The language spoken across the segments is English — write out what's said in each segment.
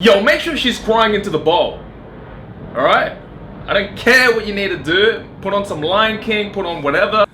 Yo, make sure she's crying into the bowl. Alright? I don't care what you need to do. Put on some Lion King, put on whatever.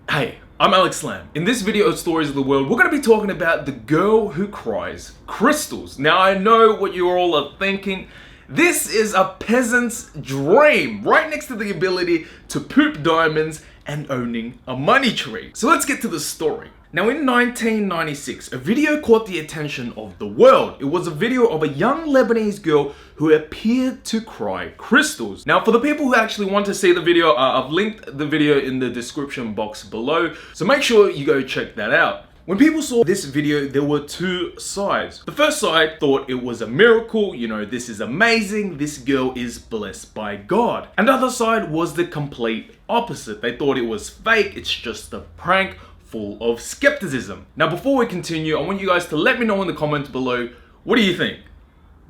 Hey, I'm Alex Lam. In this video of Stories of the World, we're going to be talking about the girl who cries crystals. Now, I know what you all are thinking. This is a peasant's dream, right next to the ability to poop diamonds and owning a money tree. So let's get to the story. Now in 1996, a video caught the attention of the world. It was a video of a young Lebanese girl who appeared to cry crystals. Now for the people who actually want to see the video, I've linked the video in the description box below, so make sure you go check that out. When people saw this video, there were two sides. The first side thought it was a miracle, you know, this is amazing, this girl is blessed by God. And the other side was the complete opposite. They thought it was fake, it's just a prank, full of skepticism. Now before we continue, I want you guys to let me know in the comments below, what do you think?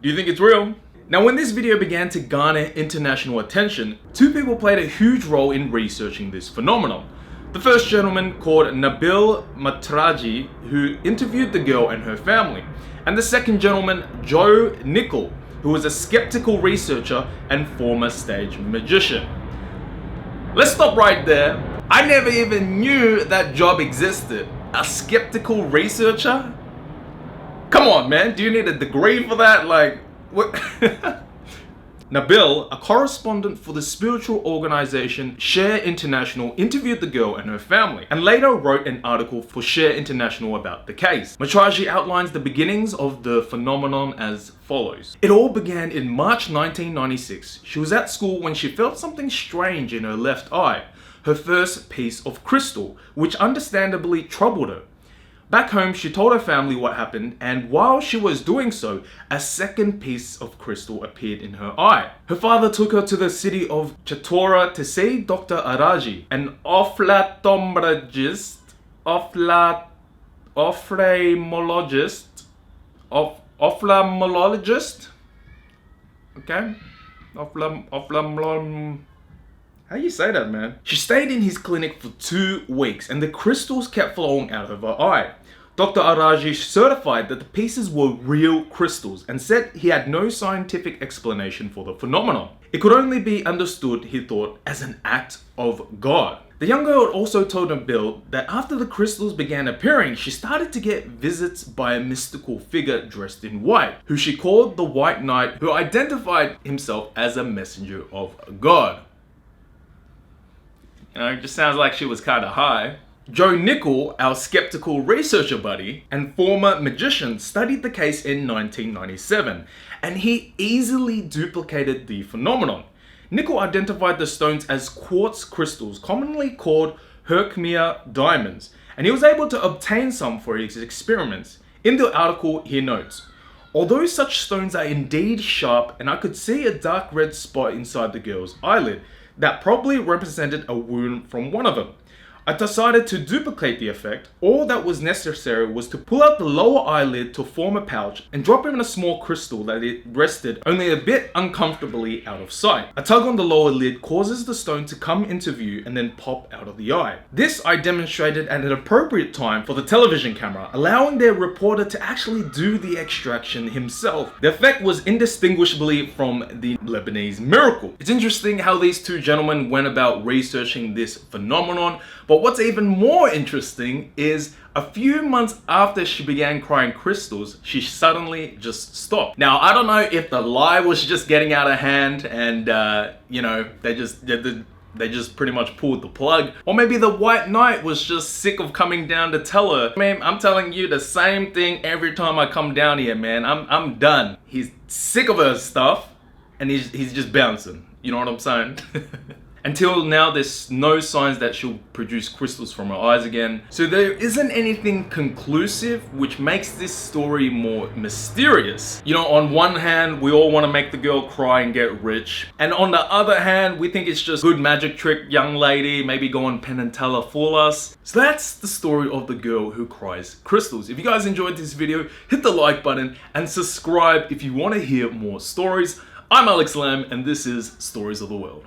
Do you think it's real? Now when this video began to garner international attention, two people played a huge role in researching this phenomenon. The first gentleman called Nabil Matraji, who interviewed the girl and her family. And the second gentleman, Joe Nickel, who was a skeptical researcher and former stage magician. Let's stop right there. I never even knew that job existed. A skeptical researcher? Come on, man. Do you need a degree for that? Like, what? Nabil, a correspondent for the spiritual organization Share International, interviewed the girl and her family, and later wrote an article for Share International about the case. Matraji outlines the beginnings of the phenomenon as follows. It all began in March 1996. She was at school when she felt something strange in her left eye, her first piece of crystal, which understandably troubled her. Back home, she told her family what happened, and while she was doing so, a second piece of crystal appeared in her eye. Her father took her to the city of Chatora to see Dr. Araji, an ophthalmologist, okay? How you say that, man? She stayed in his clinic for 2 weeks and the crystals kept flowing out of her eye. Dr. Araji certified that the pieces were real crystals and said he had no scientific explanation for the phenomenon. It could only be understood, he thought, as an act of God. The young girl also told Nabil that after the crystals began appearing, she started to get visits by a mystical figure dressed in white, who she called the White Knight, who identified himself as a messenger of God. You know, it just sounds like she was kind of high. Joe Nickel, our skeptical researcher buddy and former magician, studied the case in 1997, and he easily duplicated the phenomenon. Nickel identified the stones as quartz crystals, commonly called Herkimer diamonds, and he was able to obtain some for his experiments. In the article, he notes, although such stones are indeed sharp, and I could see a dark red spot inside the girl's eyelid, that probably represented a wound from one of them. I decided to duplicate the effect. All that was necessary was to pull out the lower eyelid to form a pouch and drop in a small crystal that it rested only a bit uncomfortably out of sight. A tug on the lower lid causes the stone to come into view and then pop out of the eye. This I demonstrated at an appropriate time for the television camera, allowing their reporter to actually do the extraction himself. The effect was indistinguishably from the Lebanese miracle. It's interesting how these two gentlemen went about researching this phenomenon, but what's even more interesting is a few months after she began crying crystals, she suddenly just stopped. Now, I don't know if the lie was just getting out of hand and, you know, they just pretty much pulled the plug. Or maybe the White Knight was just sick of coming down to tell her, man, I'm telling you the same thing every time I come down here, man. I'm done. He's sick of her stuff and he's just bouncing. You know what I'm saying? Until now, there's no signs that she'll produce crystals from her eyes again. So there isn't anything conclusive, which makes this story more mysterious. You know, on one hand, we all want to make the girl cry and get rich. And on the other hand, we think it's just good magic trick, young lady, maybe go on Penn and Teller, fool us. So that's the story of the girl who cries crystals. If you guys enjoyed this video, hit the like button and subscribe if you want to hear more stories. I'm Alex Lam, and this is Stories of the World.